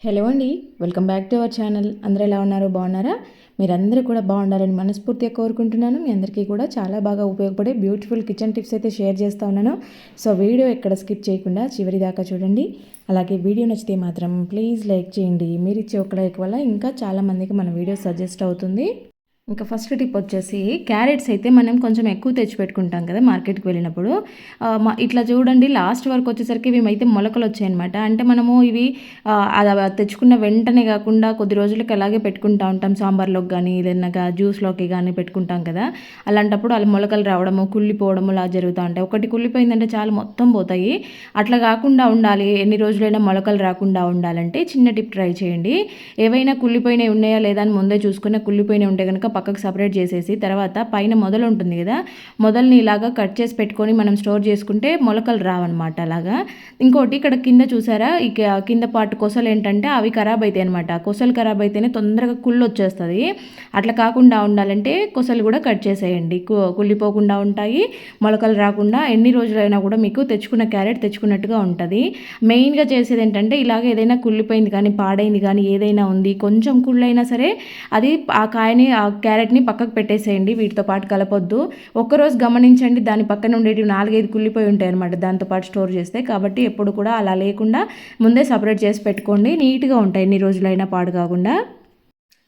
Hello అండి, welcome back to our channel. అందరూ ఎలా ఉన్నారు? బాగున్నారా? మీరందరూ కూడా బాగుండాలని మనస్ఫూర్తిగా కోరుకుంటున్నాను. మీ అందరికీ కూడా చాలా బాగా ఉపయోగపడే బ్యూటిఫుల్ కిచెన్ టిప్స్ అయితే షేర్ చేస్తూ ఉన్నాను. సో వీడియో ఎక్కడ స్కిప్ చేయకుండా చివరి దాకా చూడండి. అలాగే వీడియో నచ్చితే మాత్రం ప్లీజ్ లైక్ చేయండి. మీరు ఇచ్చే ఒక లైక్ వల్ల ఇంకా చాలామందికి మన వీడియో సజెస్ట్ అవుతుంది. ఇంకా ఫస్ట్ టిప్ వచ్చేసి క్యారెట్స్ అయితే మనం కొంచెం ఎక్కువ తెచ్చి పెట్టుకుంటాం కదా మార్కెట్కి వెళ్ళినప్పుడు. ఇట్లా చూడండి, లాస్ట్ వరకు వచ్చేసరికి ఇవి మొలకలు వచ్చాయన్నమాట. అంటే మనము ఇవి అది తెచ్చుకున్న వెంటనే కాకుండా కొద్ది రోజులకి అలాగే పెట్టుకుంటూ ఉంటాం. సాంబార్లోకి కానీ ఏదైనా జ్యూస్లోకి కానీ పెట్టుకుంటాం కదా. అలాంటప్పుడు అలా మొలకలు రావడము, కుళ్ళిపోవడము అలా జరుగుతూ ఉంటాయి. ఒకటి కుళ్ళిపోయిందంటే చాలా మొత్తం పోతాయి. అట్లా కాకుండా ఉండాలి, ఎన్ని రోజులైనా మొలకలు రాకుండా ఉండాలంటే చిన్న టిప్ ట్రై చేయండి. ఏవైనా కుళ్ళిపోయినవి ఉన్నాయా లేదా అని ముందే చూసుకున్న కుళ్ళిపోయినవి ఉంటే కనుక పక్కకు సపరేట్ చేసేసి తర్వాత పైన మొదలు ఉంటుంది కదా, మొదల్ని ఇలాగా కట్ చేసి పెట్టుకొని మనం స్టోర్ చేసుకుంటే మొలకలు రావన్నమాట. అలాగా ఇంకోటి ఇక్కడ కింద చూసారా, ఇక కింద పాటు కొసలు ఏంటంటే అవి ఖరాబ్ అవుతాయి అనమాట. కొసలు ఖరాబ్ అయితేనే తొందరగా కుళ్ళు వచ్చేస్తుంది. అట్లా కాకుండా ఉండాలంటే కొసలు కూడా కట్ చేసేయండి. కుళ్ళిపోకుండా ఉంటాయి, మొలకలు రాకుండా ఎన్ని రోజులైనా కూడా మీకు తెచ్చుకున్న క్యారెట్ తెచ్చుకున్నట్టుగా ఉంటుంది. మెయిన్గా చేసేది ఏంటంటే ఇలాగ ఏదైనా కుళ్ళిపోయింది కానీ పాడైంది కానీ ఏదైనా ఉంది, కొంచెం కుళ్ళైనా సరే అది ఆ కాయని క్యారెట్ని పక్కకు పెట్టేసేయండి. వీటితో పాటు కలపొద్దు. ఒక్కరోజు గమనించండి, దాని పక్కన ఉండేవి 4-5 కుళ్ళిపోయి ఉంటాయి అనమాట దాంతోపాటు స్టోర్ చేస్తే. కాబట్టి ఎప్పుడు కూడా అలా లేకుండా ముందే సపరేట్ చేసి పెట్టుకోండి. నీట్గా ఉంటాయి ఎన్ని రోజులైనా పాడు కాకుండా.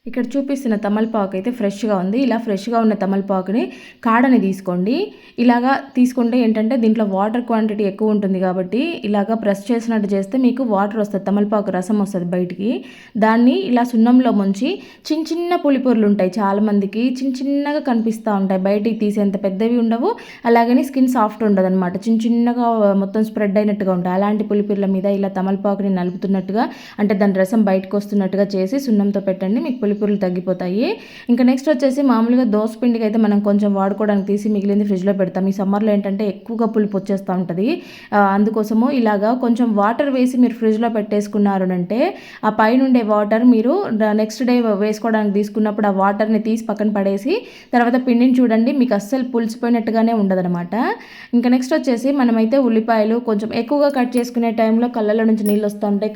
ఇక్కడ చూపిస్తున్న తమలపాకు అయితే ఫ్రెష్గా ఉంది. ఇలా ఫ్రెష్గా ఉన్న తమలపాకుని కాడని తీసుకోండి. ఇలాగా తీసుకుంటే ఏంటంటే దీంట్లో వాటర్ క్వాంటిటీ ఎక్కువ ఉంటుంది కాబట్టి ఇలాగా ప్రెస్ చేసినట్టు చేస్తే మీకు వాటర్ వస్తుంది, తమలపాకు రసం వస్తుంది బయటికి. దాన్ని ఇలా సున్నంలో ముంచి చిన్న చిన్న పులిపొరలు ఉంటాయి, చాలామందికి చిన్న చిన్నగా కనిపిస్తూ ఉంటాయి, బయటికి తీసేంత పెద్దవి ఉండవు, అలాగని స్కిన్ సాఫ్ట్ ఉండదు అనమాట, చిన్న చిన్నగా మొత్తం స్ప్రెడ్ అయినట్టుగా ఉంటాయి. అలాంటి పులిపొరల మీద ఇలా తమలపాకుని నలుపుతున్నట్టుగా, అంటే దాని రసం బయటకు వస్తున్నట్టుగా చేసి సున్నంతో పెట్టండి, మీకు పులుపులు తగ్గిపోతాయి. ఇంకా నెక్స్ట్ వచ్చేసి మామూలుగా దోస పిండికి అయితే మనం కొంచెం వాడుకోవడానికి తీసి మిగిలింది ఫ్రిడ్జ్లో పెడతాం. ఈ సమ్మర్లో ఏంటంటే ఎక్కువగా పులుపు వచ్చేస్తూ ఉంటుంది. అందుకోసము ఇలాగా కొంచెం వాటర్ వేసి మీరు ఫ్రిడ్జ్లో పెట్టేసుకున్నారు అంటే ఆ పైన ఉండే వాటర్ మీరు నెక్స్ట్ డే వేసుకోవడానికి తీసుకున్నప్పుడు ఆ వాటర్ని తీసి పక్కన పడేసి తర్వాత పిండిని చూడండి, మీకు అస్సలు పులిసిపోయినట్టుగానే ఉండదనమాట. ఇంకా నెక్స్ట్ వచ్చేసి మనమైతే ఉల్లిపాయలు కొంచెం ఎక్కువగా కట్ చేసుకునే టైంలో కళ్ళలో నుంచి నీళ్ళు వస్తూ ఉంటాయి,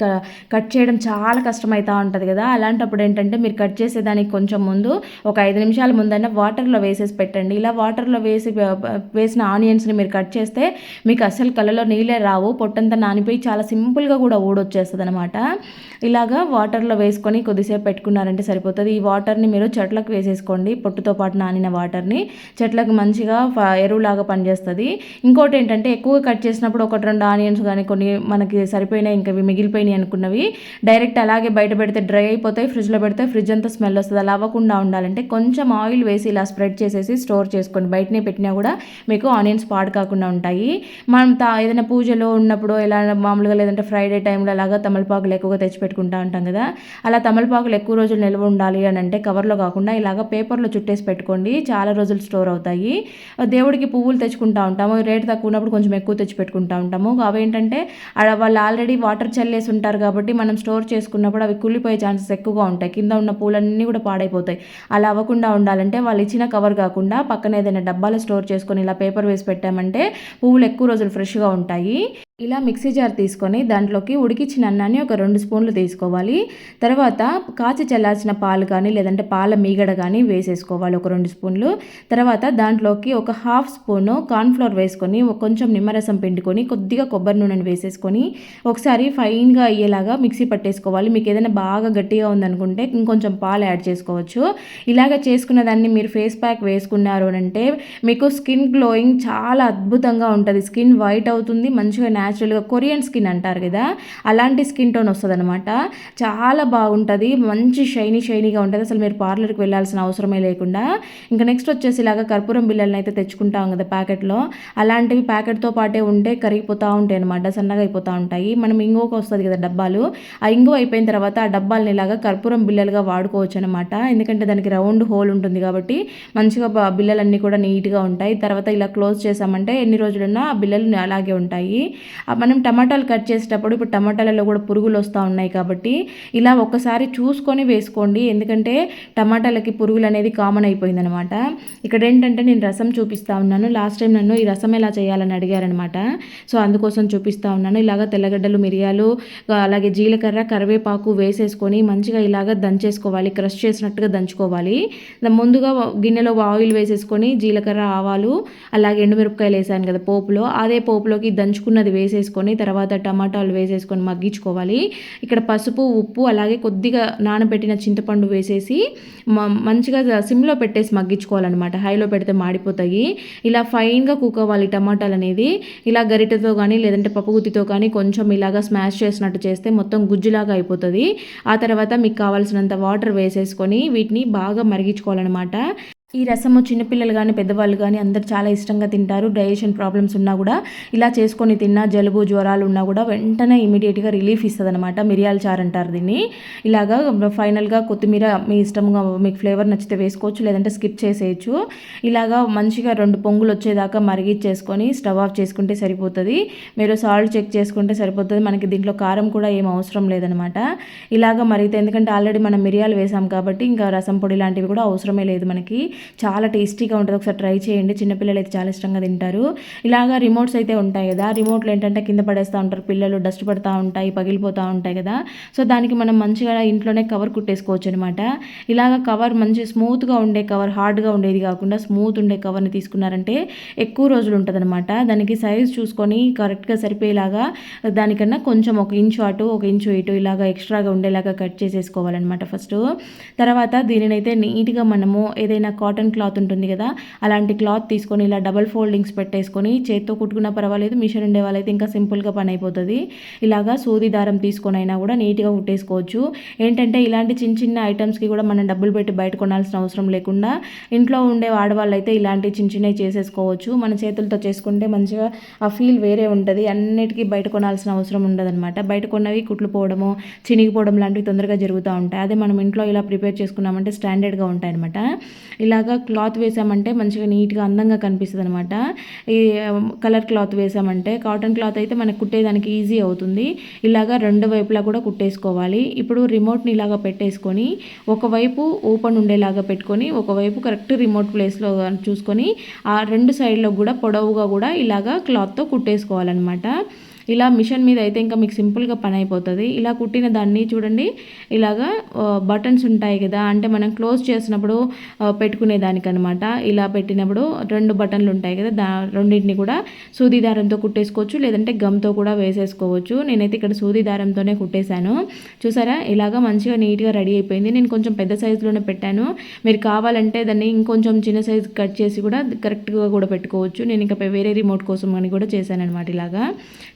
కట్ చేయడం చాలా కష్టమవుతూ ఉంటుంది కదా. అలాంటప్పుడు ఏంటంటే మీరు కట్ చేసేదానికి కొంచెం ముందు ఒక 5 నిమిషాల ముందైనా వాటర్లో వేసేసి పెట్టండి. ఇలా వాటర్లో వేసిన ఆనియన్స్ని మీరు కట్ చేస్తే మీకు అస్సలు కళ్ళలో నీళ్ళే రావు, పొట్టంతా నానిపోయి చాలా సింపుల్గా కూడా ఊడొచ్చేస్తుంది అనమాట. ఇలాగా వాటర్లో వేసుకొని కొద్దిసేపు పెట్టుకున్నారంటే సరిపోతుంది. ఈ వాటర్ని మీరు చెట్లకు వేసేసుకోండి, పొట్టుతో పాటు నానిన వాటర్ని. చెట్లకు మంచిగా ఎరువులాగా పనిచేస్తుంది. ఇంకోటి ఏంటంటే ఎక్కువగా కట్ చేసినప్పుడు 1-2 ఆనియన్స్ కానీ కొన్ని మనకి సరిపోయినాయి, ఇంకా మిగిలిపోయినాయి అనుకున్నవి డైరెక్ట్ అలాగే బయట పెడితే డ్రై అయిపోతాయి, ఫ్రిడ్జ్లో పెడితే ఫ్రిడ్జ్ అంతా స్మెల్ వస్తుంది. అలా అవ్వకుండా ఉండాలంటే కొంచెం ఆయిల్ వేసి ఇలా స్ప్రెడ్ చేసేసి స్టోర్ చేసుకోండి. బయటనే పెట్టినా కూడా మీకు ఆనియన్స్ పాడు కాకుండా ఉంటాయి. మనం ఏదైనా పూజలో ఉన్నప్పుడు ఇలా మామూలుగా లేదంటే ఫ్రైడే టైంలో అలాగా తమలపాకులు ఎక్కువగా తెచ్చి పెట్టుకుంటూ ఉంటాం కదా. అలా తమలపాకులు ఎక్కువ రోజులు నిల్వ ఉండాలి అని అంటే కవర్లో కాకుండా ఇలాగ పేపర్లో చుట్టేసి పెట్టుకోండి, చాలా రోజులు స్టోర్ అవుతాయి. దేవుడికి పువ్వులు తెచ్చుకుంటూ ఉంటాము, రేటు తక్కువ ఉన్నప్పుడు కొంచెం ఎక్కువ తెచ్చి పెట్టుకుంటూ ఉంటాము. అవేంటంటే వాళ్ళు ఆల్రెడీ వాటర్ చల్లేసి ఉంటారు కాబట్టి మనం స్టోర్ చేసుకున్నప్పుడు అవి కుళ్ళిపోయే ఛాన్సెస్ ఎక్కువగా ఉంటాయి, కింద ఉన్న పూలన్నీ కూడా పాడైపోతాయి. అలా అవ్వకుండా ఉండాలంటే వాళ్ళు ఇచ్చిన కవర్ కాకుండా పక్కన ఏదైనా డబ్బాలో స్టోర్ చేసుకొని ఇలా పేపర్ వేసి పెట్టామంటే పువ్వులు ఎక్కువ రోజులు ఫ్రెష్గా ఉంటాయి. ఇలా మిక్సీ జార్ తీసుకొని దాంట్లోకి ఉడికించిన అన్నాన్ని ఒక 2 స్పూన్లు తీసుకోవాలి. తర్వాత కాచి చల్లార్చిన పాలు కానీ లేదంటే పాల మీగడ కానీ వేసేసుకోవాలి ఒక 2 స్పూన్లు. తర్వాత దాంట్లోకి ఒక 1/2 స్పూను కార్న్ఫ్లోర్ వేసుకొని కొంచెం నిమ్మరసం పిండుకొని కొద్దిగా కొబ్బరి నూనెని వేసేసుకొని ఒకసారి ఫైన్గా అయ్యేలాగా మిక్సీ పట్టేసుకోవాలి. మీకు ఏదైనా బాగా గట్టిగా ఉందనుకుంటే ఇంకొంచెం పాలు యాడ్ చేసుకోవచ్చు. ఇలాగ చేసుకున్న దాన్ని మీరు ఫేస్ ప్యాక్ వేసుకున్నారు అంటే మీకు స్కిన్ గ్లోయింగ్ చాలా అద్భుతంగా ఉంటుంది, స్కిన్ వైట్ అవుతుంది, మంచిగా న్యాచురల్గా కొరియన్ స్కిన్ అంటారు కదా అలాంటి స్కిన్ టోన్ వస్తుంది అనమాట. చాలా బాగుంటుంది, మంచి షైనీగా ఉంటుంది, అసలు మీరు పార్లర్కి వెళ్ళాల్సిన అవసరమే లేకుండా. ఇంకా నెక్స్ట్ వచ్చేసి ఇలాగ కర్పూరం బిళ్ళలను అయితే తెచ్చుకుంటాం కదా ప్యాకెట్లో, అలాంటివి ప్యాకెట్తో పాటే ఉంటే కరిగిపోతూ ఉంటాయి అనమాట, సన్నగా అయిపోతూ ఉంటాయి. మనం ఇంగువకు వస్తుంది కదా డబ్బాలు, ఆ ఇంగువ అయిపోయిన తర్వాత ఆ డబ్బాలని ఇలాగ కర్పూరం బిళ్ళలుగా వాడుకోవచ్చు అనమాట. ఎందుకంటే దానికి రౌండ్ హోల్ ఉంటుంది కాబట్టి మంచిగా బిళ్ళలన్నీ కూడా నీట్గా ఉంటాయి. తర్వాత ఇలా క్లోజ్ చేసామంటే ఎన్ని రోజులున్నా ఆ బిళ్ళలు అలాగే ఉంటాయి. మనం టమాటాలు కట్ చేసేటప్పుడు ఇప్పుడు టమాటాలలో కూడా పురుగులు వస్తూ ఉన్నాయి కాబట్టి ఇలా ఒక్కసారి చూసుకొని వేసుకోండి. ఎందుకంటే టమాటాలకి పురుగులు అనేది కామన్ అయిపోయిందనమాట. ఇక్కడ ఏంటంటే నేను రసం చూపిస్తూ ఉన్నాను. లాస్ట్ టైం నన్ను ఈ రసం ఎలా చేయాలని అడిగారనమాట. సో అందుకోసం చూపిస్తూ ఉన్నాను. ఇలాగ తెల్లగడ్డలు, మిరియాలు, అలాగే జీలకర్ర, కరివేపాకు వేసేసుకొని మంచిగా ఇలాగ దంచేసుకోవాలి. క్రష్ చేసినట్టుగా దంచుకోవాలి. ముందుగా గిన్నెలో ఆయిల్ వేసేసుకొని జీలకర్ర, ఆవాలు, అలాగే ఎండుమిరపకాయలు వేసాను కదా పోపులో, అదే పోపులోకి దంచుకున్నది వేసేసుకొని తర్వాత టమాటాలు వేసేసుకొని మగ్గించుకోవాలి. ఇక్కడ పసుపు, ఉప్పు, అలాగే కొద్దిగా నానబెట్టిన చింతపండు వేసేసి మంచిగా సిమ్లో పెట్టేసి మగ్గించుకోవాలన్నమాట. హైలో పెడితే మాడిపోతాయి. ఇలా ఫైన్గా కుక్ అవ్వాలి టమాటాలు అనేది. ఇలా గరిటెతో కానీ లేదంటే పప్పుగుత్తితో కానీ కొంచెం ఇలాగా స్మాష్ చేసినట్టు చేస్తే మొత్తం గుజ్జులాగా అయిపోతుంది. ఆ తర్వాత మీకు కావాల్సినంత వాటర్ వేసేసుకొని వీటిని బాగా మరిగించుకోవాలన్నమాట. ఈ రసము చిన్నపిల్లలు కానీ పెద్దవాళ్ళు కానీ అందరు చాలా ఇష్టంగా తింటారు. డైజెషన్ ప్రాబ్లమ్స్ ఉన్నా కూడా ఇలా చేసుకొని తిన్నా, జలుబు జ్వరాలు ఉన్నా కూడా వెంటనే ఇమీడియట్గా రిలీఫ్ ఇస్తుంది అనమాట. మిరియాల చారు అంటారు దీన్ని. ఇలాగా ఫైనల్గా కొత్తిమీర మీ ఇష్టంగా మీకు ఫ్లేవర్ నచ్చితే వేసుకోవచ్చు, లేదంటే స్కిప్ చేసేయచ్చు. ఇలాగా మంచిగా 2 పొంగులు వచ్చేదాకా మరిగిచ్చేసుకొని స్టవ్ ఆఫ్ చేసుకుంటే సరిపోతుంది. మీరు సాల్ట్ చెక్ చేసుకుంటే సరిపోతుంది. మనకి దీంట్లో కారం కూడా ఏం అవసరం లేదనమాట. ఇలాగ మరిగితే, ఎందుకంటే ఆల్రెడీ మనం మిరియాలు వేసాం కాబట్టి ఇంకా రసం పొడి లాంటివి కూడా అవసరమే లేదు మనకి. చాలా టేస్టీగా ఉంటుంది. ఒకసారి ట్రై చేయండి. చిన్నపిల్లలు అయితే చాలా ఇష్టంగా తింటారు. ఇలాగా రిమోట్స్ అయితే ఉంటాయి కదా, రిమోట్లు ఏంటంటే కింద పడేస్తూ ఉంటారు పిల్లలు, డస్ట్ పడుతూ ఉంటాయి, పగిలిపోతూ ఉంటాయి కదా. సో దానికి మనం మంచిగా ఇంట్లోనే కవర్ కుట్టేసుకోవచ్చు అనమాట. ఇలాగ కవర్ మంచి స్మూత్గా ఉండే కవర్, హార్డ్గా ఉండేది కాకుండా స్మూత్ ఉండే కవర్ని తీసుకున్నారంటే ఎక్కువ రోజులు ఉంటుంది అనమాట. దానికి సైజ్ చూసుకొని కరెక్ట్గా సరిపోయేలాగా దానికన్నా కొంచెం 1 ఇంచు అటు 1 ఇంచు ఇటు ఇలాగా ఎక్స్ట్రాగా ఉండేలాగా కట్ చేసేసుకోవాలన్నమాట ఫస్ట్. తర్వాత దీనినైతే నీట్గా మనము ఏదైనా కాటన్ క్లాత్ ఉంటుంది కదా, అలాంటి క్లాత్ తీసుకొని ఇలా డబల్ ఫోల్డింగ్స్ పెట్టేసుకొని చేత్తో కుట్టుకున్నా పర్వాలేదు, మిషన్ ఉండే వాళ్ళైతే ఇంకా సింపుల్గా పని అయిపోతుంది. ఇలాగా సూది దారం తీసుకొని అయినా కూడా నీట్గా కుట్టేసుకోవచ్చు. ఏంటంటే ఇలాంటి చిన్న చిన్న ఐటమ్స్కి కూడా మనం డబ్బులు పెట్టి బయట కొనాల్సిన అవసరం లేకుండా ఇంట్లో ఉండే ఆడవాళ్ళు అయితే ఇలాంటి చిన్న చిన్నవి చేసేసుకోవచ్చు. మన చేతులతో చేసుకుంటే మంచిగా ఆ ఫీల్ వేరే ఉంటుంది. అన్నిటికీ బయట కొనాల్సిన అవసరం ఉండదన్నమాట. బయట కొన్నవి కుట్లు పోవడము, చినిగిపోవడం లాంటివి తొందరగా జరుగుతూ ఉంటాయి. అదే మనం ఇంట్లో ఇలా ప్రిపేర్ చేసుకున్నామంటే స్టాండర్డ్గా ఉంటాయి అనమాట. ఇలాగా క్లాత్ వేసామంటే మంచిగా నీట్గా అందంగా కనిపిస్తుంది అనమాట. ఈ కలర్ క్లాత్ వేసామంటే, కాటన్ క్లాత్ అయితే మనకు కుట్టేదానికి ఈజీ అవుతుంది. ఇలాగా 2 వైపులా కూడా కుట్టేసుకోవాలి. ఇప్పుడు రిమోట్ని ఇలాగా పెట్టేసుకొని ఒకవైపు ఓపెన్ ఉండేలాగా పెట్టుకొని ఒకవైపు కరెక్ట్ రిమోట్ ప్లేస్లో చూసుకొని ఆ 2 సైడ్లో కూడా పొడవుగా కూడా ఇలాగా క్లాత్తో కుట్టేసుకోవాలన్నమాట. ఇలా మిషన్ మీద అయితే ఇంకా మీకు సింపుల్గా పని అయిపోతుంది. ఇలా కుట్టిన దాన్ని చూడండి, ఇలాగా బటన్స్ ఉంటాయి కదా, అంటే మనం క్లోజ్ చేసినప్పుడు పెట్టుకునే దానికనమాట. ఇలా పెట్టినప్పుడు 2 బటన్లు ఉంటాయి కదా, రెండింటిని కూడా సూది దారంతో కుట్టేసుకోవచ్చు, లేదంటే గమ్తో కూడా వేసేసుకోవచ్చు. నేనైతే ఇక్కడ సూది దారంతోనే కుట్టేశాను. చూసారా, ఇలాగా మంచిగా నీట్గా రెడీ అయిపోయింది. నేను కొంచెం పెద్ద సైజులోనే పెట్టాను. మీరు కావాలంటే దాన్ని ఇంకొంచెం చిన్న సైజు కట్ చేసి కూడా కరెక్ట్గా కూడా పెట్టుకోవచ్చు. నేను ఇంకా వేరే రిమోట్ కోసం అని కూడా చేశాను అనమాట. ఇలాగా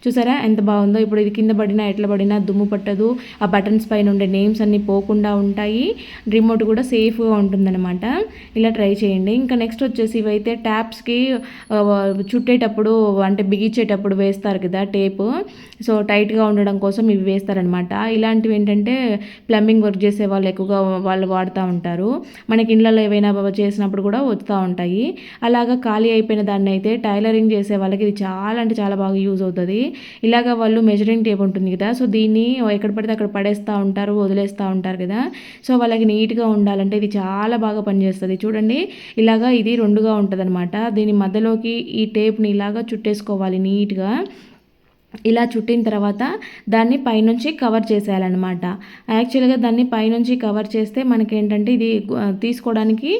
చూసారా ఎంత బాగుందో. ఇప్పుడు ఇది కింద పడినా ఎట్లా పడినా దుమ్ము పట్టదు. ఆ బటన్స్ పైన ఉండే నేమ్స్ అన్నీ పోకుండా ఉంటాయి. రిమోట్ కూడా సేఫ్గా ఉంటుందన్నమాట. ఇలా ట్రై చేయండి. ఇంకా నెక్స్ట్ వచ్చేసి ఇవైతే ట్యాప్స్కి చుట్టేటప్పుడు అంటే బిగించేటప్పుడు వేస్తారు కదా టేపు, సో టైట్గా ఉండడం కోసం ఇవి వేస్తారనమాట. ఇలాంటివి ఏంటంటే ప్లంబింగ్ వర్క్ చేసే వాళ్ళు ఎక్కువగా వాళ్ళు వాడుతూ ఉంటారు. మనకి ఇళ్ళలో ఏవైనా చేసినప్పుడు కూడా వస్తూ ఉంటాయి. అలాగా ఖాళీ అయిపోయిన దాన్ని అయితే టైలరింగ్ చేసే వాళ్ళకి ఇది చాలా అంటే చాలా బాగా యూజ్ అవుతుంది. ఇలాగ వాళ్ళు మెజరింగ్ టేప్ ఉంటుంది కదా, సో దీన్ని ఎక్కడ పడితే అక్కడ పడేస్తూ ఉంటారు, వదిలేస్తూ ఉంటారు కదా. సో వాళ్ళకి నీట్గా ఉండాలంటే ఇది చాలా బాగా పనిచేస్తుంది. చూడండి, ఇలాగా ఇది 2గా ఉంటుంది అనమాట. దీని మధ్యలోకి ఈ టేప్ని ఇలాగా చుట్టేసుకోవాలి నీట్గా. ఇలా చుట్టిన తర్వాత దాన్ని పైనుంచి కవర్ చేసేయాలన్నమాట. యాక్చువల్గా దాన్ని పైనుంచి కవర్ చేస్తే మనకేంటంటే ఇది తీసుకోవడానికి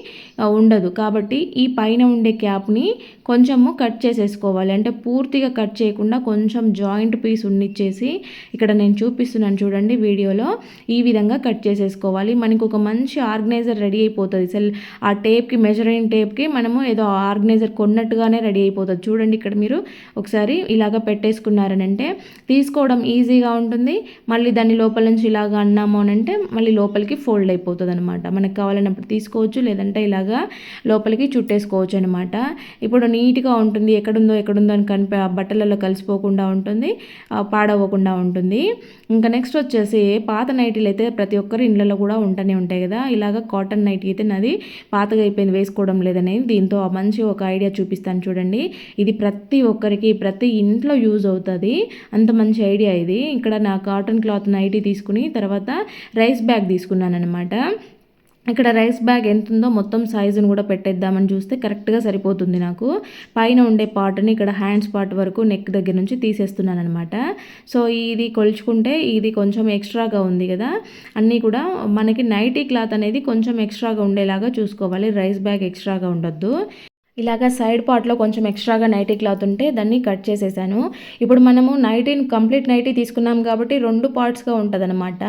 ఉండదు. కాబట్టి ఈ పైన ఉండే క్యాప్ని కొంచెము కట్ చేసేసుకోవాలి. అంటే పూర్తిగా కట్ చేయకుండా కొంచెం జాయింట్ పీస్ ఉన్నిచ్చేసి, ఇక్కడ నేను చూపిస్తున్నాను చూడండి వీడియోలో, ఈ విధంగా కట్ చేసేసుకోవాలి. మనకు ఒక మంచి ఆర్గనైజర్ రెడీ అయిపోతుంది. ఆ టేప్కి, మెజరింగ్ టేప్కి మనము ఏదో ఆర్గనైజర్ కొన్నట్టుగానే రెడీ అయిపోతుంది. చూడండి, ఇక్కడ మీరు ఒకసారి ఇలాగ పెట్టేసుకున్నారని అంటే తీసుకోవడం ఈజీగా ఉంటుంది. మళ్ళీ దాన్ని లోపల నుంచి ఇలాగ అన్నాము అని అంటే మళ్ళీ లోపలికి ఫోల్డ్ అయిపోతుంది అనమాట. మనకు కావాలన్నప్పుడు తీసుకోవచ్చు, లేదంటే ఇలాగా లోపలికి చుట్టేసుకోవచ్చు అనమాట. ఇప్పుడు నీట్గా ఉంటుంది. ఎక్కడుందో అని బట్టలలో కలిసిపోకుండా ఉంటుంది, పాడవకుండా ఉంటుంది. ఇంకా నెక్స్ట్ వచ్చేసి పాత నైటీలు అయితే ప్రతి ఒక్కరి ఇళ్ళలో కూడా ఉంటూనే ఉంటాయి కదా. ఇలాగ కాటన్ నైటీ అయితే నాది పాతగా అయిపోయింది, వేసుకోవడం లేదనేది. దీంతో మంచి ఒక ఐడియా చూపిస్తాను చూడండి. ఇది ప్రతి ఒక్కరికి ప్రతి ఇంట్లో యూజ్ అవుతుంది. ఉంటుంది. అంత మంచి ఐడియా ఇది. ఇక్కడ నా కాటన్ క్లాత్ నైటీ తీసుకుని తర్వాత రైస్ బ్యాగ్ తీసుకున్నాను అనమాట. ఇక్కడ రైస్ బ్యాగ్ ఎంత ఉందో మొత్తం సైజును కూడా పెట్టేద్దామని చూస్తే కరెక్ట్గా సరిపోతుంది నాకు. పైన ఉండే పార్ట్ని ఇక్కడ హ్యాండ్స్ పార్ట్ వరకు నెక్ దగ్గర నుంచి తీసేస్తున్నాను అనమాట. సో ఇది కొలుచుకుంటే ఇది కొంచెం ఎక్స్ట్రాగా ఉంది కదా, అన్నీ కూడా మనకి నైటీ క్లాత్ అనేది కొంచెం ఎక్స్ట్రాగా ఉండేలాగా చూసుకోవాలి. రైస్ బ్యాగ్ ఎక్స్ట్రాగా ఉండొద్దు. ఇలాగ సైడ్ పార్ట్లో కొంచెం ఎక్స్ట్రాగా నైటీ క్లాత్ ఉంటే దాన్ని కట్ చేసేసాను. ఇప్పుడు మనము నైటీని కంప్లీట్ నైటీ తీసుకున్నాం కాబట్టి 2 పార్ట్స్గా ఉంటుంది అనమాట.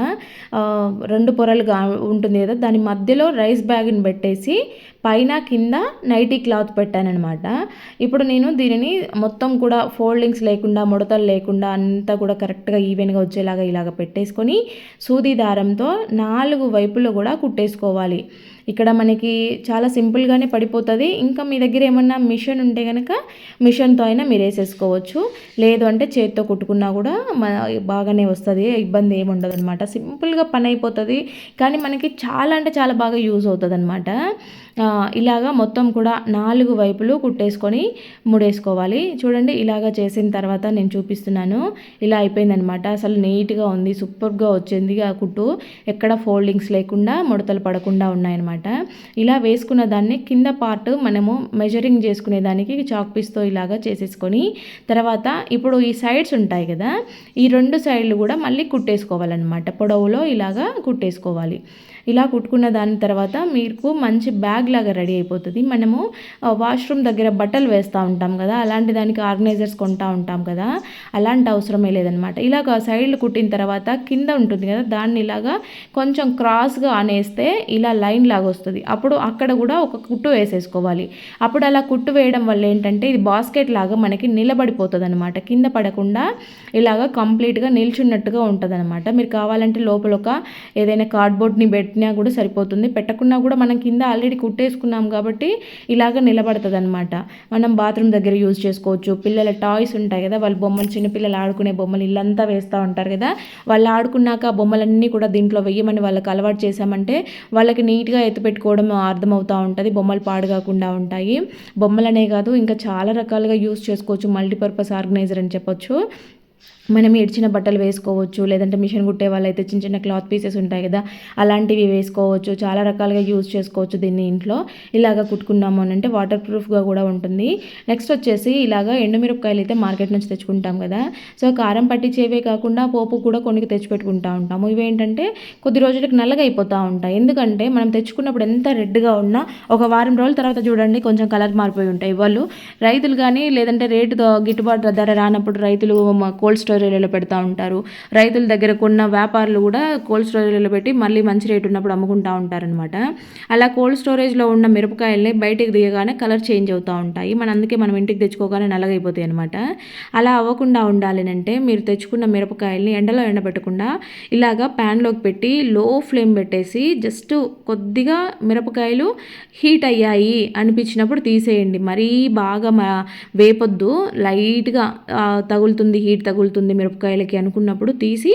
2 పొరలుగా ఉంటుంది కదా, దాని మధ్యలో రైస్ బ్యాగ్ని పెట్టేసి పైన కింద నైటీ క్లాత్ పెట్టానమాట. ఇప్పుడు నేను దీనిని మొత్తం కూడా ఫోల్డింగ్స్ లేకుండా ముడతలు లేకుండా అంతా కూడా కరెక్ట్గా ఈవెన్గా వచ్చేలాగా ఇలాగ పెట్టేసుకొని సూది దారంతో 4 వైపులు కూడా కుట్టేసుకోవాలి. ఇక్కడ మనకి చాలా సింపుల్గానే పడిపోతుంది. ఇంకా మీ దగ్గర ఏమన్నా మిషన్ ఉంటే కనుక మిషన్తో అయినా మీరు వేసేసుకోవచ్చు, లేదు అంటే చేతితో కుట్టుకున్నా కూడా బాగానే వస్తుంది, ఇబ్బంది ఏమి ఉండదు అనమాట. సింపుల్గా పని అయిపోతుంది, కానీ మనకి చాలా అంటే చాలా బాగా యూజ్ అవుతుంది అనమాట. ఇలాగా మొత్తం కూడా 4 వైపులు కుట్టేసుకొని ముడేసుకోవాలి. చూడండి, ఇలాగా చేసిన తర్వాత నేను చూపిస్తున్నాను. ఇలా అయిపోయిందనమాట. అసలు నీట్గా ఉంది, సూపర్గా వచ్చింది ఆ కుట్టు. ఎక్కడ ఫోల్డింగ్స్ లేకుండా ముడతలు పడకుండా ఉన్నాయన్నమాట. ఇలా వేసుకున్న దాన్ని కింద పార్ట్ మనము మెజరింగ్ చేసుకునే దానికి చాక్ పీస్తో ఇలాగా చేసేసుకొని తర్వాత ఇప్పుడు ఈ సైడ్స్ ఉంటాయి కదా, ఈ 2 సైడ్లు కూడా మళ్ళీ కుట్టేసుకోవాలన్నమాట. పొడవులో ఇలాగా కుట్టేసుకోవాలి. ఇలా కుట్టుకున్న దాని తర్వాత మీకు మంచి బ్యాగ్ లాగా రెడీ అయిపోతుంది. మనము వాష్రూమ్ దగ్గర బట్టలు వేస్తూ ఉంటాం కదా, అలాంటి దానికి ఆర్గనైజర్స్ కొంటూ ఉంటాం కదా, అలాంటి అవసరమే లేదనమాట. ఇలాగ సైడ్లు కుట్టిన తర్వాత కింద ఉంటుంది కదా, దాన్ని ఇలాగా కొంచెం క్రాస్గా అనేస్తే ఇలా లైన్ లాగా వస్తుంది. అప్పుడు అక్కడ కూడా ఒక కుట్టు వేసేసుకోవాలి. అప్పుడు అలా కుట్టు వేయడం వల్ల ఏంటంటే ఇది బాస్కెట్ లాగా మనకి నిలబడిపోతుంది అనమాట. కింద పడకుండా ఇలాగా కంప్లీట్గా నిల్చున్నట్టుగా ఉంటుంది అనమాట. మీరు కావాలంటే లోపల ఒక ఏదైనా కార్డ్బోర్డ్ని పెట్టినా కూడా సరిపోతుంది. పెట్టకుండా కూడా మనం కింద ఆల్రెడీ కుట్టేసుకున్నాం కాబట్టి ఇలాగ నిలబడుతుంది అనమాట. మనం బాత్రూమ్ దగ్గర యూజ్ చేసుకోవచ్చు. పిల్లల టాయ్స్ ఉంటాయి కదా, వాళ్ళ బొమ్మలు, చిన్నపిల్లలు ఆడుకునే బొమ్మలు ఇల్లంతా వేస్తూ ఉంటారు కదా, వాళ్ళు ఆడుకున్నాక ఆ బొమ్మలన్నీ కూడా దీంట్లో వెయ్యమని వాళ్ళకి అలవాటు చేసామంటే వాళ్ళకి నీట్గా ఎత్తిపెట్టుకోవడం అర్థమవుతూ ఉంటుంది. బొమ్మలు పాడుగాకుండా ఉంటాయి. బొమ్మలనే కాదు ఇంకా చాలా రకాలుగా యూజ్ చేసుకోవచ్చు. మల్టీపర్పస్ ఆర్గనైజర్ అని చెప్పొచ్చు. మనం ఏడ్చిన బట్టలు వేసుకోవచ్చు, లేదంటే మిషన్ కుట్టే వాళ్ళైతే చిన్న చిన్న క్లాత్ పీసెస్ ఉంటాయి కదా, అలాంటివి వేసుకోవచ్చు. చాలా రకాలుగా యూజ్ చేసుకోవచ్చు దీన్ని ఇంట్లో. ఇలాగ కుట్టుకున్నాము అని అంటే వాటర్ ప్రూఫ్గా కూడా ఉంటుంది. నెక్స్ట్ వచ్చేసి ఇలాగ ఎండుమిరపకాయలు అయితే మార్కెట్ నుంచి తెచ్చుకుంటాం కదా, సో కారం పట్టించేవే కాకుండా పోపు కూడా కొన్ని తెచ్చిపెట్టుకుంటూ ఉంటాము. ఇవేంటంటే కొద్ది రోజులకు నల్లగా అయిపోతూ ఉంటాయి. ఎందుకంటే మనం తెచ్చుకున్నప్పుడు ఎంత రెడ్గా ఉన్నా ఒక వారం రోజుల తర్వాత చూడండి కొంచెం కలర్ మారిపోయి ఉంటాయి. వాళ్ళు రైతులు కానీ లేదంటే రేటు గిట్టుబాటు ధర రానప్పుడు రైతులు కోల్డ్ స్టోరేజ్లో పెడతా ఉంటారు. రైతుల దగ్గర కొన్న వ్యాపారులు కూడా కోల్డ్ స్టోరేజ్లో పెట్టి మళ్ళీ మంచి రేటు ఉన్నప్పుడు అమ్ముకుంటూ ఉంటారనమాట. అలా కోల్డ్ స్టోరేజ్లో ఉన్న మిరపకాయల్ని బయటికి దిగగానే కలర్ చేంజ్ అవుతూ ఉంటాయి. అందుకే మనం ఇంటికి తెచ్చుకోగానే నల్లగైపోతాయి అనమాట. అలా అవ్వకుండా ఉండాలి అంటే మీరు తెచ్చుకున్న మిరపకాయల్ని ఎండలో ఎండబెట్టకుండా ఇలాగా ప్యాన్లోకి పెట్టి లో ఫ్లేమ్ పెట్టేసి జస్ట్ కొద్దిగా మిరపకాయలు హీట్ అయ్యాయి అనిపించినప్పుడు తీసేయండి. మరీ బాగా వేపొద్దు, లైట్గా తగులుతుంది, హీట్ తగులుతుంది మిరపకాయలకి అనుకున్నప్పుడు తీసి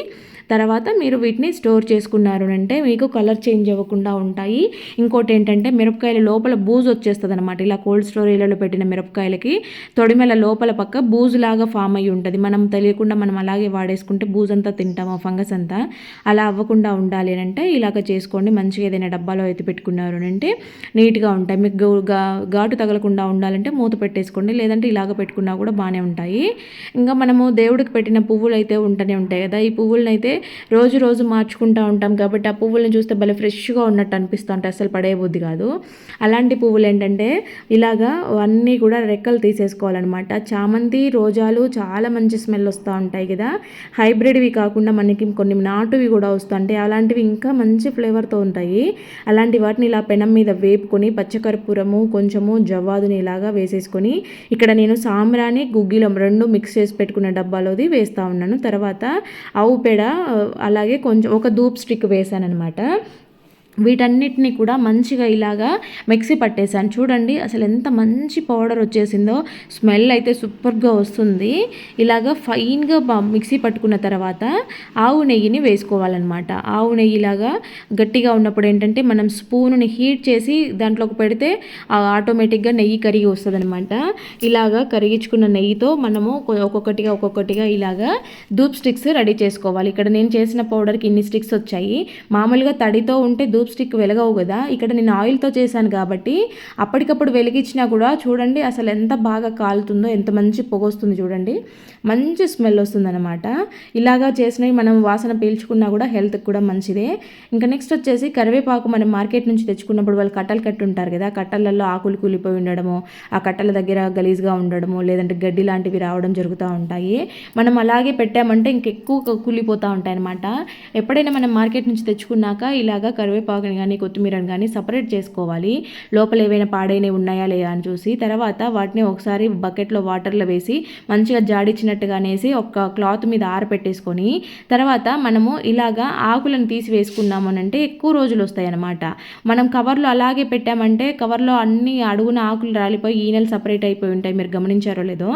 తర్వాత మీరు వీటిని స్టోర్ చేసుకున్నారు అంటే మీకు కలర్ చేంజ్ అవ్వకుండా ఉంటాయి. ఇంకోటి ఏంటంటే మిరపకాయల లోపల బూజు వచ్చేస్తుంది అనమాట. ఇలా కోల్డ్ స్టోరేజ్లలో పెట్టిన మిరపకాయలకి తొడిమెల లోపల పక్క బూజులాగా ఫామ్ అయ్యి ఉంటుంది. మనం తెలియకుండా మనం అలాగే వాడేసుకుంటే బూజంతా తింటాము, ఫంగస్ అంతా. అలా అవ్వకుండా ఉండాలి అంటే ఇలాగ చేసుకోండి. మంచిగా ఏదైనా డబ్బాలో ఎత్తి పెట్టుకున్నారు అంటే నీట్గా ఉంటాయి. మీకు ఘాటు తగలకుండా ఉండాలంటే మూత పెట్టేసుకోండి, లేదంటే ఇలాగ పెట్టుకున్నా కూడా బాగానే ఉంటాయి. ఇంకా మనము దేవుడికి పెట్టిన పువ్వులు అయితే ఉంటూనే ఉంటాయి కదా, ఈ పువ్వులను అయితే రోజు రోజు మార్చుకుంటూ ఉంటాం కాబట్టి ఆ పువ్వులను చూస్తే భలే ఫ్రెష్గా ఉన్నట్టు అనిపిస్తూ ఉంటాయి, అసలు పడేయబుద్ధి కాదు. అలాంటి పువ్వులు ఏంటంటే ఇలాగా అన్నీ కూడా రెక్కలు తీసేసుకోవాలన్నమాట. చామంతి, రోజాలు చాలా మంచి స్మెల్ వస్తూ ఉంటాయి కదా, హైబ్రిడ్వి కాకుండా మనకి కొన్ని నాటువి కూడా వస్తుంటాయి. అలాంటివి ఇంకా మంచి ఫ్లేవర్తో ఉంటాయి. అలాంటి వాటిని ఇలా పెనం మీద వేపుకొని పచ్చకర్పూరము కొంచెము జవ్వాదుని ఇలాగా వేసేసుకొని ఇక్కడ నేను సాంబ్రాణి గుగ్గిలం 2 మిక్స్ చేసి పెట్టుకున్న డబ్బాలోది వేస్తూ ఉన్నాను. తర్వాత ఆవు పేడ అలాగే కొంచెం ఒక ధూప్ స్టిక్ వేసాను అనమాట. వీటన్నిటిని కూడా మంచిగా ఇలాగా మిక్సీ పట్టేసాను. చూడండి అసలు ఎంత మంచి పౌడర్ వచ్చేసిందో, స్మెల్ అయితే సూపర్గా వస్తుంది. ఇలాగా ఫైన్గా మిక్సీ పట్టుకున్న తర్వాత ఆవు నెయ్యిని వేసుకోవాలన్నమాట. ఆవు నెయ్యి ఇలాగా గట్టిగా ఉన్నప్పుడు ఏంటంటే మనం స్పూన్ని హీట్ చేసి దాంట్లోకి పెడితే ఆటోమేటిక్గా నెయ్యి కరిగి వస్తుంది అనమాట. ఇలాగా కరిగించుకున్న నెయ్యితో మనము ఒక్కొక్కటిగా ఇలాగా ధూప్ స్టిక్స్ రెడీ చేసుకోవాలి. ఇక్కడ నేను చేసిన పౌడర్కి ఇన్ని స్టిక్స్ వచ్చాయి. మామూలుగా తడితో ఉంటే ధూప్ స్టిక్ వెలగవు కదా, ఇక్కడ నేను ఆయిల్తో చేశాను కాబట్టి అప్పటికప్పుడు వెలిగించినా కూడా చూడండి అసలు ఎంత బాగా కాలుతుందో, ఎంత మంచి పొగ వస్తుంది చూడండి, మంచి స్మెల్ వస్తుంది అనమాట. ఇలాగా చేసినవి మనం వాసన పీల్చుకున్నా కూడా హెల్త్కి కూడా మంచిదే. ఇంకా నెక్స్ట్ వచ్చేసి కరివేపాకు మనం మార్కెట్ నుంచి తెచ్చుకున్నప్పుడు వాళ్ళు కట్టలు కట్టి ఉంటారు కదా, కట్టలలో ఆకులు కూలిపోయి ఉండడము, ఆ కట్టల దగ్గర గలీజ్గా ఉండడము, లేదంటే గడ్డి లాంటివి రావడం జరుగుతూ ఉంటాయి. మనం అలాగే పెట్టామంటే ఇంకెక్కువ కూలిపోతూ ఉంటాయి అనమాట. ఎప్పుడైనా మనం మార్కెట్ నుంచి తెచ్చుకున్నాక ఇలాగా కరివేపాకుని కానీ కొత్తిమీరని కానీ సపరేట్ చేసుకోవాలి. లోపల ఏవైనా పాడైనవి ఉన్నాయా లేదా అని చూసి తర్వాత వాటిని ఒకసారి బకెట్లో వాటర్లో వేసి మంచిగా జాడిచ్చినట్టుగా అనేసి ఒక క్లాత్ మీద ఆరపెట్టేసుకొని తర్వాత మనము ఇలాగా ఆకులను తీసి వేసుకున్నాము అంటే ఎక్కువ రోజులు వస్తాయి అన్నమాట. మనం కవర్లో అలాగే పెట్టామంటే కవర్లో అన్ని అడుగున ఆకులు రాలిపోయి ఈనెలు సపరేట్ అయిపోయి ఉంటాయి. మీరు గమనించారో లేదో,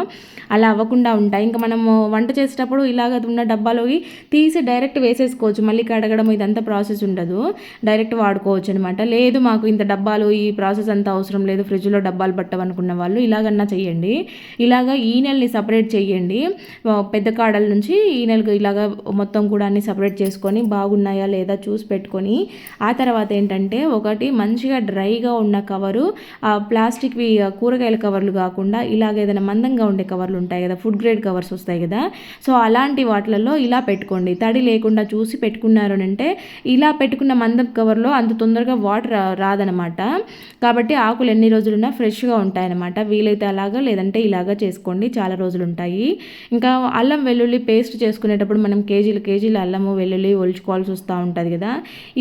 అలా అవ్వకుండా ఉంటాయి. ఇంకా మనము వంట చేసేటప్పుడు ఇలాగ ఉన్న డబ్బాలోకి తీసి డైరెక్ట్ వేసేసుకోవచ్చు. మళ్ళీ కడగడం ఇదంతా ప్రాసెస్ ఉండదు, డైరెక్ట్ వాడుకోవచ్చు అనమాట. లేదు మాకు ఇంత డబ్బాలు ఈ ప్రాసెస్ అంతా అవసరం లేదు, ఫ్రిడ్జ్లో డబ్బాలు పట్టవనుకున్న వాళ్ళు ఇలాగన్నా చేయండి. ఇలాగ ఈనెల్ని సపరేట్ చేయండి. పెద్ద కాడల నుంచి ఈనెలకు ఇలాగ మొత్తం కూడా అన్ని సపరేట్ చేసుకొని బాగున్నాయా లేదా చూసి పెట్టుకొని ఆ తర్వాత ఏంటంటే ఒకటి మంచిగా డ్రైగా ఉన్న కవరు, ప్లాస్టిక్వి కూరగాయల కవర్లు కాకుండా ఇలాగ ఏదైనా మందంగా ఉండే కవర్లు ఉంటాయి కదా, ఫుడ్ గ్రేడ్ కవర్స్ వస్తాయి కదా, సో అలాంటి వాటిలలో ఇలా పెట్టుకోండి. తడి లేకుండా చూసి పెట్టుకున్నారు అంటే ఇలా పెట్టుకున్న మందం కవర్లో అంత తొందరగా వాటర్ రాదనమాట. కాబట్టి ఆకులు ఎన్ని రోజులున్నా ఫ్రెష్గా ఉంటాయన్నమాట. వీలైతే అలాగా లేదంటే ఇలాగా చేసుకోండి, చాలా రోజులు ఉంటాయి. ఇంకా అల్లం వెల్లుల్లి పేస్ట్ చేసుకునేటప్పుడు మనం కేజీలు అల్లము వెల్లుల్లి ఒలుచుకోవాల్సి వస్తూ ఉంటుంది కదా.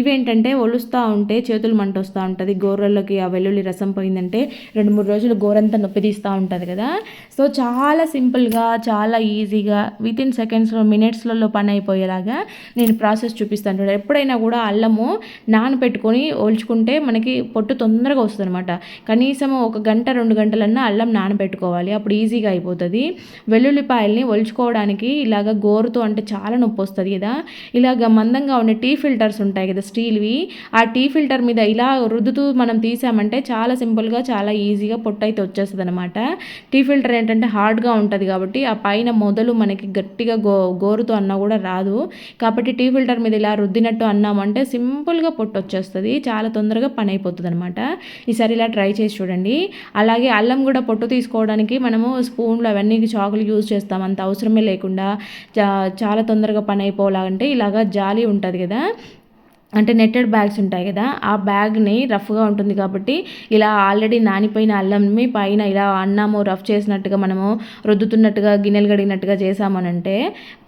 ఇవేంటంటే ఒలుస్తూ ఉంటే చేతులు మంట వస్తూ ఉంటుంది, గోర్రెల్లోకి ఆ వెల్లుల్లి రసం పోయిందంటే 2-3 రోజులు గోరంతా నొప్పి తీస్తూ ఉంటుంది కదా. సో చాలా సింపుల్గా చాలా ఈజీగా వితిన్ సెకండ్స్లో మినిట్స్లలో పని అయిపోయేలాగా నేను ప్రాసెస్ చూపిస్తాను. ఎప్పుడైనా కూడా అల్లము నానబెట్టుకొని ఒలుచుకుంటే మనకి పొట్టు తొందరగా వస్తుంది అనమాట. కనీసం 1 గంట 2 గంటలన్నా అల్లం నానబెట్టుకోవాలి, అప్పుడు ఈజీగా అయిపోతుంది. వెల్లుల్లిపాయల్ని ఒలుచుకోవడానికి ఇలాగ గోరుతో అంటే చాలా నొప్పి వస్తుంది కదా, ఇలాగ మందంగా ఉండే టీ ఫిల్టర్స్ ఉంటాయి కదా స్టీల్వి, ఆ టీ ఫిల్టర్ మీద ఇలా రుద్దుతూ మనం తీసామంటే చాలా సింపుల్గా చాలా ఈజీగా పొట్టు అయితే వచ్చేస్తుంది అనమాట. టీ ఫిల్టర్ ఏంటంటే హార్డ్గా ఉంటుంది కాబట్టి ఆ పైన మొదలు మనకి గట్టిగా గోరుతో అన్నా కూడా రాదు. కాబట్టి టీ ఫిల్టర్ మీద ఇలా రుద్దినట్టు అన్నామంటే సింపుల్గా పొట్టు వచ్చేస్తుంది, చాలా తొందరగా పని అయిపోతుంది అనమాట. ఈసారి ఇలా ట్రై చేసి చూడండి. అలాగే అల్లం కూడా పొట్టు తీసుకోవడానికి మనము స్పూన్లు అవన్నీ చాకులు యూజ్ చేస్తాం, అంత అవసరమే లేకుండా చాలా తొందరగా పని అయిపోవాలంటే ఇలాగా జాలి ఉంటుంది కదా, అంటే నెట్టెడ్ బ్యాగ్స్ ఉంటాయి కదా, ఆ బ్యాగ్ని రఫ్గా ఉంటుంది కాబట్టి ఇలా ఆల్రెడీ నానిపోయిన అల్లంని పైన ఇలా అన్నము రఫ్ చేసినట్టుగా మనము రుద్దుతున్నట్టుగా గిన్నెలు కడిగినట్టుగా చేసామనంటే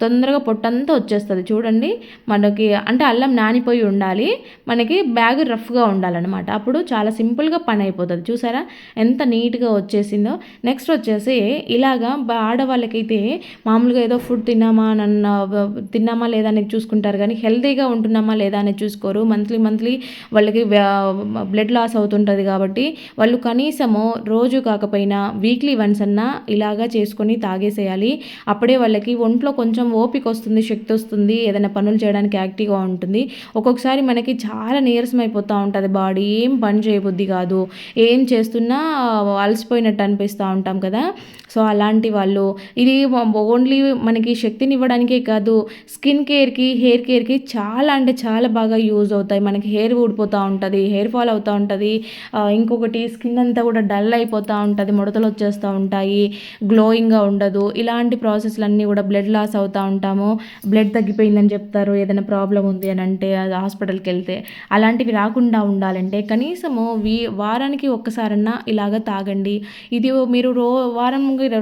తొందరగా పొట్టంతా వచ్చేస్తుంది. చూడండి మనకి అంటే అల్లం నానిపోయి ఉండాలి, మనకి బ్యాగ్ రఫ్గా ఉండాలన్నమాట, అప్పుడు చాలా సింపుల్గా పని అయిపోతుంది. చూసారా ఎంత నీట్గా వచ్చేసిందో. నెక్స్ట్ వచ్చేసి ఇలాగా ఆడవాళ్ళకైతే మామూలుగా ఏదో ఫుడ్ తిన్నామా లేదా అనేది చూసుకుంటారు, కానీ హెల్తీగా ఉంటున్నామా లేదా అనేది చూసుకోరు. మంత్లీ వాళ్ళకి బ్లడ్ లాస్ అవుతుంటుంది కాబట్టి వాళ్ళు కనీసము రోజు కాకపోయినా వీక్లీ వన్స్ అన్నా ఇలాగా చేసుకొని తాగేసేయాలి. అప్పుడే వాళ్ళకి ఒంట్లో కొంచెం ఓపిక వస్తుంది, శక్తి వస్తుంది, ఏదైనా పనులు చేయడానికి యాక్టివ్గా ఉంటుంది. ఒక్కొక్కసారి మనకి చాలా నీరసం అయిపోతూ ఉంటుంది బాడీ, ఏం పని చేయబుద్ధి కాదు, ఏం చేస్తున్నా అలసిపోయినట్టు అనిపిస్తూ ఉంటాం కదా. సో అలాంటి వాళ్ళు ఇది ఓన్లీ మనకి శక్తిని ఇవ్వడానికే కాదు, స్కిన్ కేర్కి హెయిర్ కేర్కి చాలా అంటే చాలా బాగా యూజ్ అవుతాయి. మనకి హెయిర్ ఊడిపోతూ ఉంటుంది, హెయిర్ ఫాల్ అవుతూ ఉంటుంది, ఇంకొకటి స్కిన్ అంతా కూడా డల్ అయిపోతూ ఉంటుంది, ముడతలు వచ్చేస్తూ ఉంటాయి, గ్లోయింగ్గా ఉండదు. ఇలాంటి ప్రాసెస్లన్నీ కూడా బ్లడ్ లాస్ అవుతూ ఉంటాము, బ్లడ్ తగ్గిపోయిందని చెప్తారు ఏదైనా ప్రాబ్లం ఉంది అని అంటే హాస్పిటల్కి వెళ్తే. అలాంటివి రాకుండా ఉండాలంటే కనీసము వారానికి ఒక్కసారన్నా ఇలాగ తాగండి. ఇది మీరు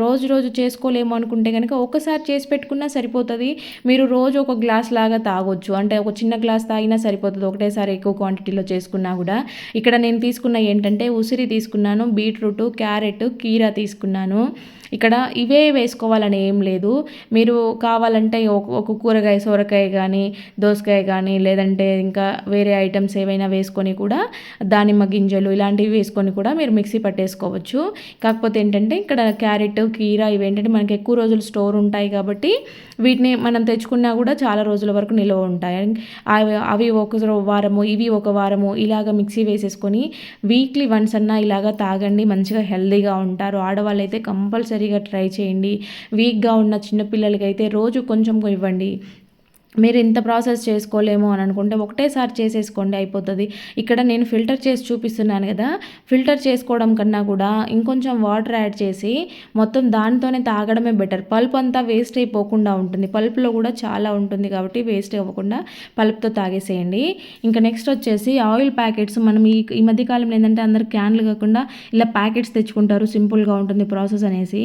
రోజు చేసుకోలేము అనుకుంటే కనుక ఒకసారి చేసి పెట్టుకున్నా సరిపోతుంది. మీరు రోజు ఒక గ్లాస్ లాగా తాగొచ్చు, అంటే ఒక చిన్న గ్లాస్ తాగినా సరిపోతుంది, ఒకటేసారి ఎక్కువ క్వాంటిటీలో చేసుకున్నా కూడా. ఇక్కడ నేను తీసుకున్న ఏంటంటే ఉసిరి తీసుకున్నాను, బీట్రూట్, క్యారెట్, కీరా తీసుకున్నాను. ఇక్కడ ఇవే వేసుకోవాలని ఏం లేదు. మీరు కావాలంటే ఒక కూరగాయ సొరకాయ కానీ, దోసకాయ కానీ, లేదంటే ఇంకా వేరే ఐటమ్స్ ఏవైనా వేసుకొని కూడా దానిమ్మ గింజలు ఇలాంటివి వేసుకొని కూడా మీరు మిక్సీ పట్టేసుకోవచ్చు. కాకపోతే ఏంటంటే ఇక్కడ క్యారెట్, కీర ఇవేంటంటే మనకి ఎక్కువ రోజులు స్టోర్ ఉంటాయి కాబట్టి వీటిని మనం తెచ్చుకున్నా కూడా చాలా రోజుల వరకు నిల్వ ఉంటాయి. అవి ఒక వారము, ఇవి ఒక వారము ఇలాగ మిక్సీ వేసేసుకొని వీక్లీ వన్స్ అన్నా ఇలాగ తాగండి. మంచిగా హెల్తీగా ఉంటారు. ఆడవాళ్ళైతే కంపల్సరీగా ట్రై చేయండి. వీక్గా ఉన్న చిన్నపిల్లలకైతే రోజు కొంచెం ఇవ్వండి. మీరు ఇంత ప్రాసెస్ చేసుకోలేము అని అనుకుంటే ఒకటేసారి చేసేసుకోండి, అయిపోతుంది. ఇక్కడ నేను ఫిల్టర్ చేసి చూపిస్తున్నాను కదా, ఫిల్టర్ చేసుకోవడం కన్నా కూడా ఇంకొంచెం వాటర్ యాడ్ చేసి మొత్తం దానితోనే తాగడమే బెటర్. పల్ప్ అంతా వేస్ట్ అయిపోకుండా ఉంటుంది. పల్ప్లో కూడా చాలా ఉంటుంది కాబట్టి వేస్ట్ అవ్వకుండా పల్ప్తో తాగేసేయండి. ఇంకా నెక్స్ట్ వచ్చేసి ఆయిల్ ప్యాకెట్స్. మనం ఈ మధ్యకాలంలో ఏంటంటే అందరు క్యాన్లు కాకుండా ఇలా ప్యాకెట్స్ తెచ్చుకుంటారు, సింపుల్గా ఉంటుంది ప్రాసెస్ అనేసి.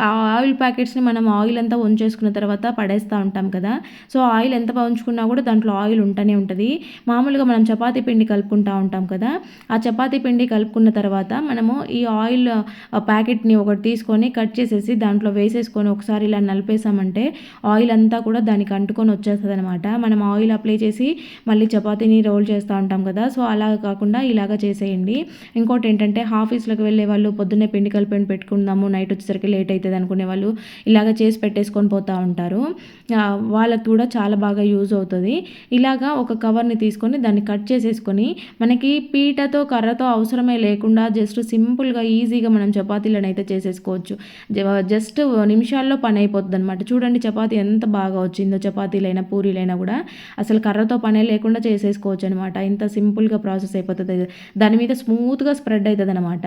ఆ ఆయిల్ ప్యాకెట్స్ని మనం ఆయిల్ అంతా ఉంచేసుకున్న తర్వాత పడేస్తూ ఉంటాం కదా. సో ఆయిల్ ఎంత ఉంచుకున్నా కూడా దాంట్లో ఆయిల్ ఉంటూనే ఉంటుంది. మామూలుగా మనం చపాతీ పిండి కలుపుకుంటూ ఉంటాం కదా, ఆ చపాతీ పిండి కలుపుకున్న తర్వాత మనము ఈ ఆయిల్ ప్యాకెట్ని ఒకటి తీసుకొని కట్ చేసేసి దాంట్లో వేసేసుకొని ఒకసారి ఇలా నలిపేసామంటే ఆయిల్ అంతా కూడా దానికి అంటుకొని వచ్చేస్తుంది అనమాట. మనం ఆయిల్ అప్లై చేసి మళ్ళీ చపాతీని రోల్ చేస్తూ ఉంటాం కదా, సో అలా కాకుండా ఇలాగ చేసేయండి. ఇంకోటి ఏంటంటే ఆఫీస్లోకి వెళ్ళే వాళ్ళు పొద్దున్నే పిండి కలిపి పెట్టుకుందాము, నైట్ వచ్చేసరికి లేట్ అవుతుంది అనుకునే వాళ్ళు ఇలాగ చేసి పెట్టేసుకొని పోతూ ఉంటారు. వాళ్ళకి కూడా చాలా బాగా యూజ్ అవుతుంది. ఇలాగా ఒక కవర్ని తీసుకొని దాన్ని కట్ చేసేసుకొని మనకి పీటతో కర్రతో అవసరమే లేకుండా జస్ట్ సింపుల్గా ఈజీగా మనం చపాతీలను అయితే చేసేసుకోవచ్చు. జస్ట్ నిమిషాల్లో పని అయిపోతుంది అనమాట. చూడండి చపాతీ ఎంత బాగా వచ్చిందో. చపాతీలైనా పూరీలైనా కూడా అసలు కర్రతో పనే లేకుండా చేసేసుకోవచ్చు అనమాట. ఇంత సింపుల్గా ప్రాసెస్ అయిపోతుంది. దాని మీద స్మూత్గా స్ప్రెడ్ అవుతుంది అనమాట.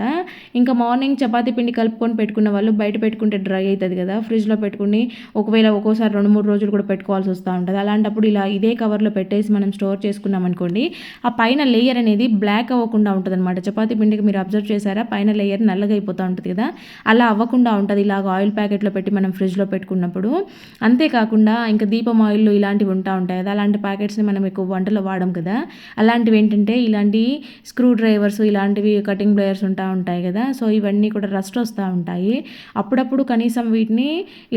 ఇంకా మార్నింగ్ చపాతీ పిండి కలుపుకొని పెట్టుకున్న వాళ్ళు బయట పెట్టుకుంటే డ్రై అవుతుంది కదా, ఫ్రిడ్జ్లో పెట్టుకుని ఒకవేళ ఒక్కోసారి 2-3 రోజులు కూడా పెట్టుకోవాల్సి వస్తూ ఉంటుంది. అలాంటప్పుడు ఇలా ఇదే కవర్లో పెట్టేసి మనం స్టోర్ చేసుకున్నాం అనుకోండి, ఆ పైన లేయర్ అనేది బ్లాక్ అవ్వకుండా ఉంటుంది అనమాట. చపాతీ పిండికి మీరు అబ్జర్వ్ చేశారా, పైన లేయర్ నల్లగా అయిపోతూ ఉంటుంది కదా, అలా అవ్వకుండా ఉంటుంది ఇలాగ ఆయిల్ ప్యాకెట్లో పెట్టి మనం ఫ్రిడ్జ్లో పెట్టుకున్నప్పుడు. అంతేకాకుండా ఇంకా దీపం ఆయిల్ ఇలాంటివి ఉంటాయి కదా, అలాంటి ప్యాకెట్స్ని మనం ఎక్కువ వంటలో వాడడం కదా, అలాంటివి ఏంటంటే ఇలాంటి స్క్రూ డ్రైవర్స్ ఇలాంటివి కటింగ్ ప్లేయర్స్ ఉంటాయి కదా, సో ఇవన్నీ కూడా రస్ట్ వస్తూ ఉంటాయి. అప్పుడప్పుడు కనీసం వీటిని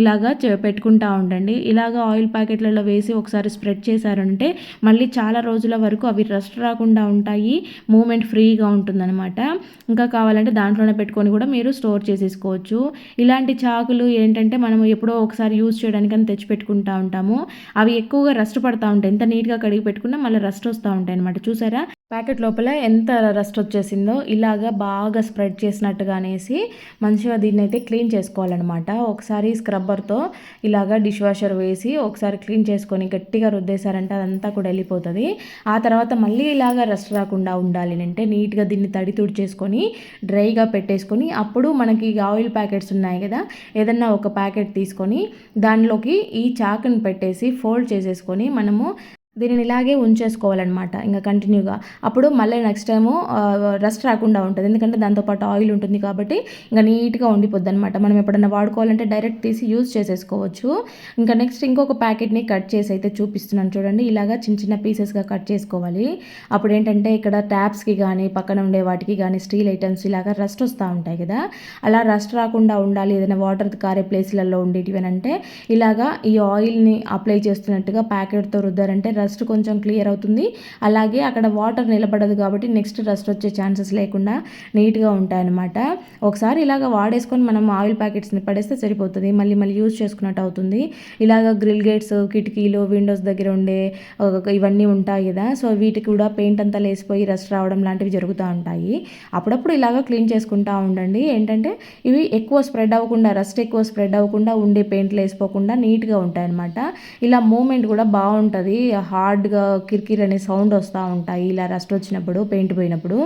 ఇలాగా పెట్టుకుంటూ ఉండండి. ఇలాగ ఆయిల్ ప్యాకెట్లలో వేసి ఒకసారి స్ప్రెడ్ చేశారంటే మళ్ళీ చాలా రోజుల వరకు అవి రస్ట్ రాకుండా ఉంటాయి, మూమెంట్ ఫ్రీగా ఉంటుందన్నమాట. ఇంకా కావాలంటే దాంట్లోనే పెట్టుకొని కూడా మీరు స్టోర్ చేసేసుకోవచ్చు. ఇలాంటి చాకులు ఏంటంటే మనం ఎప్పుడో ఒకసారి యూజ్ చేయడానికి అని తెచ్చిపెట్టుకుంటూ ఉంటాము. అవి ఎక్కువగా రస్ట్ పడుతూ ఉంటాయి. ఎంత నీట్గా కడిగి పెట్టుకున్నా మళ్ళీ రస్ట్ వస్తూ ఉంటాయి అనమాట. చూసారా ప్యాకెట్ లోపల ఎంత రస్ట్ వచ్చేసిందో. ఇలాగా బాగా స్ప్రెడ్ చేసినట్టుగా అనేసి మంచిగా దీన్ని అయితే క్లీన్ చేసుకోవాలన్నమాట. ఒకసారి స్క్రబ్బర్తో ఇలాగా డిష్ వాషర్ వేసి ఒకసారి క్లీన్ చేసుకొని గట్టిగా రుద్దేశారంటే అదంతా కూడా వెళ్ళిపోతుంది. ఆ తర్వాత మళ్ళీ ఇలాగా రస్ట్ రాకుండా ఉండాలి అంటే నీట్గా దీన్ని తడి తుడిచేసుకొని డ్రైగా పెట్టేసుకొని అప్పుడు మనకి ఆయిల్ ప్యాకెట్స్ ఉన్నాయి కదా, ఏదన్నా ఒక ప్యాకెట్ తీసుకొని దానిలోకి ఈ చాకుని పెట్టేసి ఫోల్డ్ చేసేసుకొని మనము దీనిని ఇలాగే ఉంచేసుకోవాలన్నమాట ఇంకా కంటిన్యూగా. అప్పుడు మళ్ళీ నెక్స్ట్ టైము రస్ట్ రాకుండా ఉంటుంది, ఎందుకంటే దాంతోపాటు ఆయిల్ ఉంటుంది కాబట్టి ఇంకా నీట్గా ఉండిపోద్ది అనమాట. మనం ఎప్పుడైనా వాడుకోవాలంటే డైరెక్ట్ తీసి యూజ్ చేసేసుకోవచ్చు. ఇంకా నెక్స్ట్ ఇంకొక ప్యాకెట్ని కట్ చేసి అయితే చూపిస్తున్నాను చూడండి. ఇలాగా చిన్న చిన్న పీసెస్గా కట్ చేసుకోవాలి. అప్పుడు ఏంటంటే ఇక్కడ ట్యాప్స్కి కానీ పక్కన ఉండే వాటికి కానీ స్టీల్ ఐటమ్స్ ఇలాగా రస్ట్ వస్తూ ఉంటాయి కదా, అలా రస్ట్ రాకుండా ఉండాలి. ఏదైనా వాటర్ కారే ప్లేస్లలో ఉండేటివి అంటే ఇలాగా ఈ ఆయిల్ని అప్లై చేస్తున్నట్టుగా ప్యాకెట్తో రుద్దారంటే రస్ట్ కొంచెం క్లియర్ అవుతుంది. అలాగే అక్కడ వాటర్ నిలబడదు కాబట్టి నెక్స్ట్ రస్ట్ వచ్చే ఛాన్సెస్ లేకుండా నీట్గా ఉంటాయన్నమాట. ఒకసారి ఇలాగ వాడేసుకొని మనం ఆయిల్ ప్యాకెట్స్ని పడేస్తే సరిపోతుంది, మళ్ళీ మళ్ళీ యూజ్ చేసుకున్నట్టు అవుతుంది. ఇలాగ గ్రిల్ గేట్స్, కిటికీలు, విండోస్ దగ్గర ఉండే ఇవన్నీ ఉంటాయి కదా, సో వీటికి కూడా పెయింట్ అంతా లేసిపోయి రస్ట్ రావడం లాంటివి జరుగుతూ ఉంటాయి. అప్పుడప్పుడు ఇలాగ క్లీన్ చేసుకుంటూ ఉండండి. ఏంటంటే ఇవి ఎక్కువ స్ప్రెడ్ అవ్వకుండా, రస్ట్ ఎక్కువ స్ప్రెడ్ అవ్వకుండా, ఉండే పెయింట్లు వేసిపోకుండా నీట్గా ఉంటాయన్నమాట. ఇలా మూమెంట్ కూడా బాగుంటుంది. హార్డ్గా కిరికిరి అనే సౌండ్ వస్తూ ఉంటాయి ఇలా రస్ట్ వచ్చినప్పుడు, పెయింట్ పోయినప్పుడు.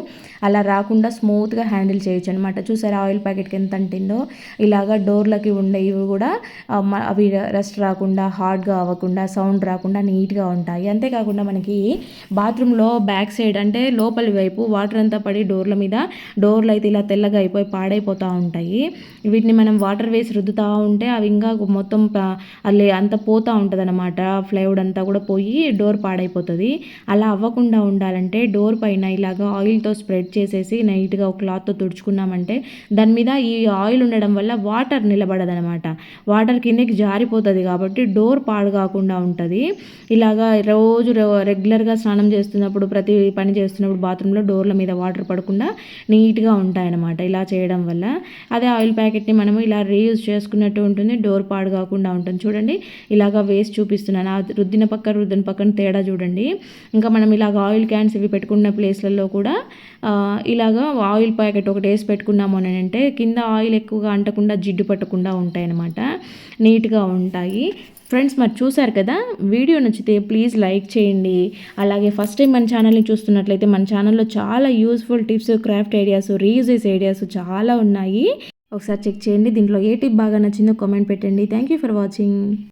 అలా రాకుండా స్మూత్గా హ్యాండిల్ చేయొచ్చు అనమాట. చూసారా ఆయిల్ ప్యాకెట్కి ఎంత అంటిందో. ఇలాగా డోర్లకి ఉండే ఇవి కూడా అవి రస్ట్ రాకుండా, హార్డ్గా అవ్వకుండా, సౌండ్ రాకుండా నీట్గా ఉంటాయి. అంతేకాకుండా మనకి బాత్రూంలో బ్యాక్ సైడ్ అంటే లోపలి వైపు వాటర్ అంతా పడి డోర్లు అయితే ఇలా తెల్లగా అయిపోయి పాడైపోతూ ఉంటాయి. వీటిని మనం వాటర్ వేసి రుద్దుతూ ఉంటే అవి ఇంకా మొత్తం అంతా పోతూ ఉంటుంది అనమాట. ఫ్లైవుడ్ అంతా కూడా పోయి డోర్ పాడైపోతుంది. అలా అవ్వకుండా ఉండాలంటే డోర్ పైన ఇలాగా ఆయిల్తో స్ప్రెడ్ చేసేసి నీట్గా ఒక క్లాత్తో తుడుచుకున్నామంటే దాని మీద ఈ ఆయిల్ ఉండడం వల్ల వాటర్ నిలబడదనమాట. వాటర్ కిందకి జారిపోతుంది కాబట్టి డోర్ పాడు కాకుండా ఉంటుంది. ఇలాగా రోజు రెగ్యులర్గా స్నానం చేస్తున్నప్పుడు, ప్రతి పని చేస్తున్నప్పుడు బాత్రూంలో డోర్ల మీద వాటర్ పడకుండా నీట్గా ఉంటాయన్నమాట ఇలా చేయడం వల్ల. అదే ఆయిల్ ప్యాకెట్ని మనము ఇలా రీయూజ్ చేసుకున్నట్టు ఉంటుంది, డోర్ పాడు కాకుండా ఉంటుంది. చూడండి ఇలాగా వేసి చూపిస్తున్నాను. ఆ రుద్దిన పక్కన తేడా చూడండి. ఇంకా మనం ఇలాగ ఆయిల్ క్యాన్స్ ఇవి పెట్టుకున్న ప్లేస్లలో కూడా ఇలాగా ఆయిల్ ప్యాకెట్ ఒకటి వేసి పెట్టుకున్నాము అని అంటే కింద ఆయిల్ ఎక్కువగా అంటకుండా జిడ్డు పట్టకుండా ఉంటాయి అన్నమాట, నీట్గా ఉంటాయి. ఫ్రెండ్స్ మరి చూసారు కదా, వీడియో నచ్చితే ప్లీజ్ లైక్ చేయండి. అలాగే ఫస్ట్ టైం మన ఛానల్ని చూస్తున్నట్లయితే మన ఛానల్లో చాలా useful tips, craft ideas, reuses ideas చాలా ఉన్నాయి. ఒకసారి చెక్ చేయండి. దీంట్లో ఏ టిప్ బాగా నచ్చిందో కామెంట్ పెట్టండి. Thank you for watching.